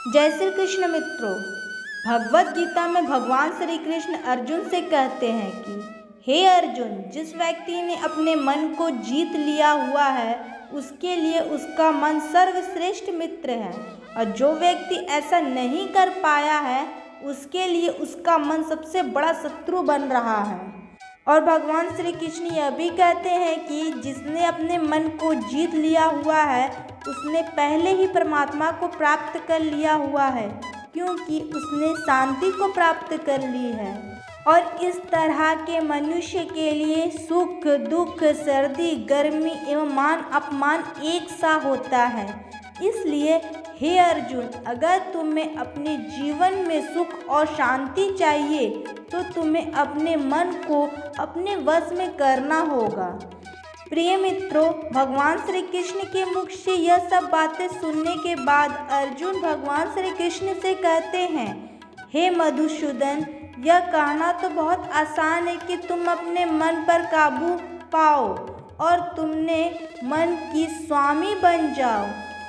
जय श्री कृष्ण मित्रों, भगवत गीता में भगवान श्री कृष्ण अर्जुन से कहते हैं कि हे अर्जुन, जिस व्यक्ति ने अपने मन को जीत लिया हुआ है उसके लिए उसका मन सर्वश्रेष्ठ मित्र है, और जो व्यक्ति ऐसा नहीं कर पाया है उसके लिए उसका मन सबसे बड़ा शत्रु बन रहा है। और भगवान श्री कृष्ण यह भी कहते हैं कि जिसने अपने मन को जीत लिया हुआ है उसने पहले ही परमात्मा को प्राप्त कर लिया हुआ है, क्योंकि उसने शांति को प्राप्त कर ली है। और इस तरह के मनुष्य के लिए सुख दुख, सर्दी गर्मी एवं मान अपमान एक सा होता है। इसलिए हे अर्जुन, अगर तुम्हें अपने जीवन में सुख और शांति चाहिए तो तुम्हें अपने मन को अपने वश में करना होगा। प्रिय मित्रों, भगवान श्री कृष्ण के मुख से यह सब बातें सुनने के बाद अर्जुन भगवान श्री कृष्ण से कहते हैं, हे मधुसूदन, यह कहना तो बहुत आसान है कि तुम अपने मन पर काबू पाओ और तुमने मन की स्वामी बन जाओ,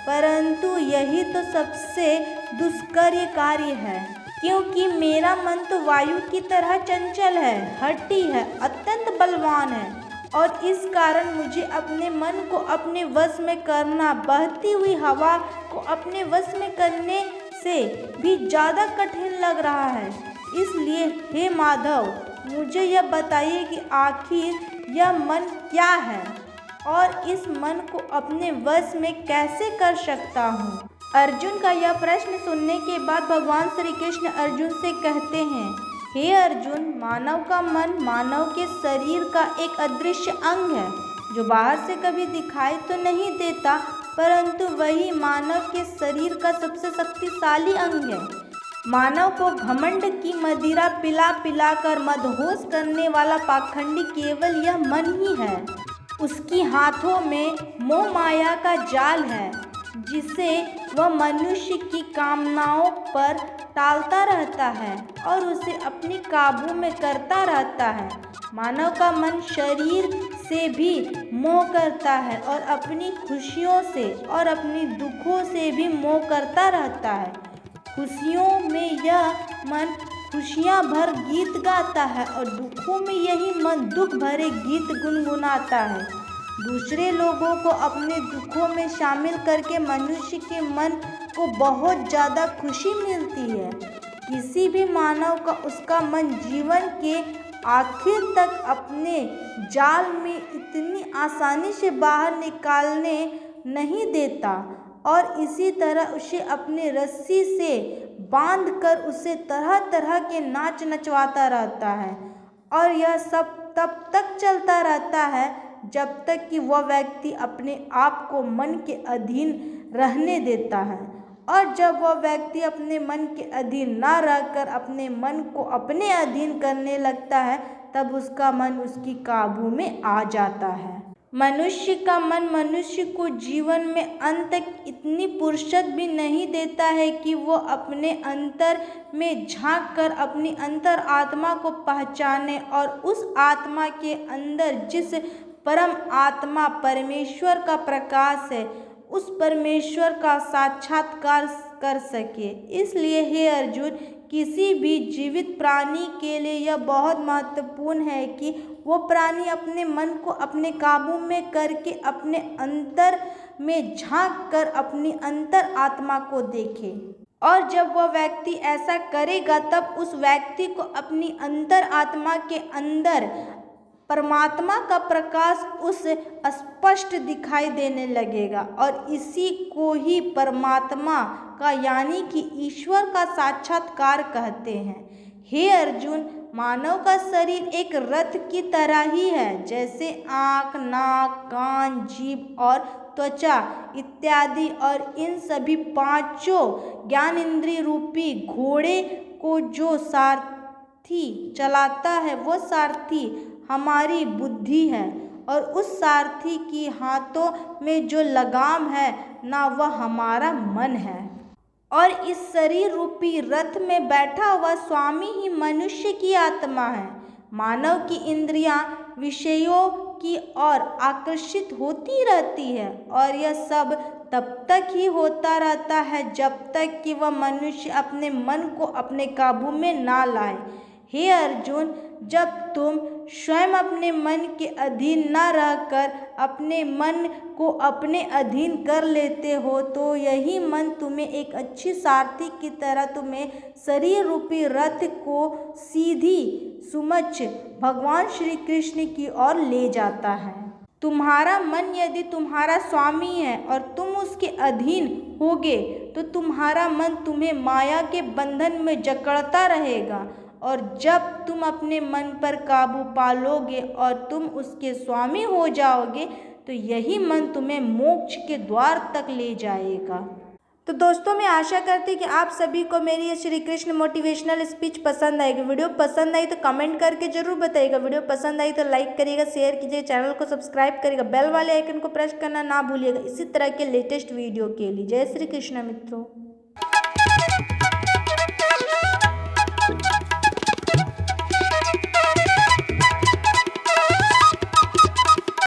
परंतु यही तो सबसे दुष्कर कार्य है, क्योंकि मेरा मन तो वायु की तरह चंचल है, हठी है, अत्यंत बलवान है, और इस कारण मुझे अपने मन को अपने वश में करना बहती हुई हवा को अपने वश में करने से भी ज़्यादा कठिन लग रहा है। इसलिए हे माधव, मुझे यह बताइए कि आखिर यह मन क्या है और इस मन को अपने वश में कैसे कर सकता हूँ। अर्जुन का यह प्रश्न सुनने के बाद भगवान श्री कृष्ण अर्जुन से कहते हैं, हे अर्जुन, मानव का मन मानव के शरीर का एक अदृश्य अंग है जो बाहर से कभी दिखाई तो नहीं देता, परंतु वही मानव के शरीर का सबसे शक्तिशाली अंग है। मानव को घमंड की मदिरा पिला पिला कर मदहोश करने वाला पाखंडी केवल यह मन ही है। उसकी हाथों में मोह माया का जाल है जिसे वह मनुष्य की कामनाओं पर टालता रहता है और उसे अपनी काबू में करता रहता है। मानव का मन शरीर से भी मोह करता है और अपनी खुशियों से और अपनी दुखों से भी मोह करता रहता है। खुशियों में यह मन खुशियाँ भर गीत गाता है और दुखों में यही मन दुख भरे गीत गुनगुनाता है। दूसरे लोगों को अपने दुखों में शामिल करके मनुष्य के मन को बहुत ज़्यादा खुशी मिलती है। किसी भी मानव का उसका मन जीवन के आखिर तक अपने जाल में इतनी आसानी से बाहर निकालने नहीं देता, और इसी तरह उसे अपने रस्सी से बांधकर उसे तरह तरह के नाच नचवाता रहता है। और यह सब तब तक चलता रहता है जब तक कि वह व्यक्ति अपने आप को मन के अधीन रहने देता है, और जब वह व्यक्ति अपने मन के अधीन न रहकर अपने मन को अपने अधीन करने लगता है तब उसका मन उसकी काबू में आ जाता है। मनुष्य का मन मनुष्य को जीवन में अंत तक इतनी फुर्सत भी नहीं देता है कि वो अपने अंतर में झांक कर अपनी अंतर आत्मा को पहचाने और उस आत्मा के अंदर जिस परम आत्मा परमेश्वर का प्रकाश है उस परमेश्वर का साक्षात्कार कर सके। इसलिए हे अर्जुन, किसी भी जीवित प्राणी के लिए यह बहुत महत्वपूर्ण है कि वो प्राणी अपने मन को अपने काबू में करके अपने अंतर में झांक कर अपनी अंतर आत्मा को देखे, और जब वह व्यक्ति ऐसा करेगा तब उस व्यक्ति को अपनी अंतर आत्मा के अंदर परमात्मा का प्रकाश उस स्पष्ट दिखाई देने लगेगा, और इसी को ही परमात्मा का यानी कि ईश्वर का साक्षात्कार कहते हैं। हे अर्जुन, मानव का शरीर एक रथ की तरह ही है। जैसे आँख, नाक, कान, जीभ और त्वचा इत्यादि, और इन सभी पांचों ज्ञानेंद्रिय रूपी घोड़े को जो सारथी चलाता है वो सारथी हमारी बुद्धि है, और उस सारथी की हाथों में जो लगाम है ना वह हमारा मन है। और इस शरीर रूपी रथ में बैठा हुआ स्वामी ही मनुष्य की आत्मा है। मानव की इंद्रियां विषयों की ओर आकर्षित होती रहती है और यह सब तब तक ही होता रहता है जब तक कि वह मनुष्य अपने मन को अपने काबू में ना लाए। हे अर्जुन, जब तुम स्वयं अपने मन के अधीन न रहकर अपने मन को अपने अधीन कर लेते हो तो यही मन तुम्हें एक अच्छी सारथी की तरह तुम्हें शरीर रूपी रथ को सीधी सुमच्छ भगवान श्री कृष्ण की ओर ले जाता है। तुम्हारा मन यदि तुम्हारा स्वामी है और तुम उसके अधीन होगे तो तुम्हारा मन तुम्हें माया के बंधन में जकड़ता रहेगा, और जब तुम अपने मन पर काबू पा लोगे और तुम उसके स्वामी हो जाओगे तो यही मन तुम्हें मोक्ष के द्वार तक ले जाएगा। तो दोस्तों, मैं आशा करती हूँ कि आप सभी को मेरी ये श्री कृष्ण मोटिवेशनल स्पीच पसंद आएगी। वीडियो पसंद आई तो कमेंट करके जरूर बताइएगा। वीडियो पसंद आई तो लाइक करिएगा, शेयर कीजिए, चैनल को सब्सक्राइब करिएगा, बेल वाले आइकन को प्रेस करना ना भूलिएगा इसी तरह के लेटेस्ट वीडियो के लिए। जय श्री कृष्ण मित्रों।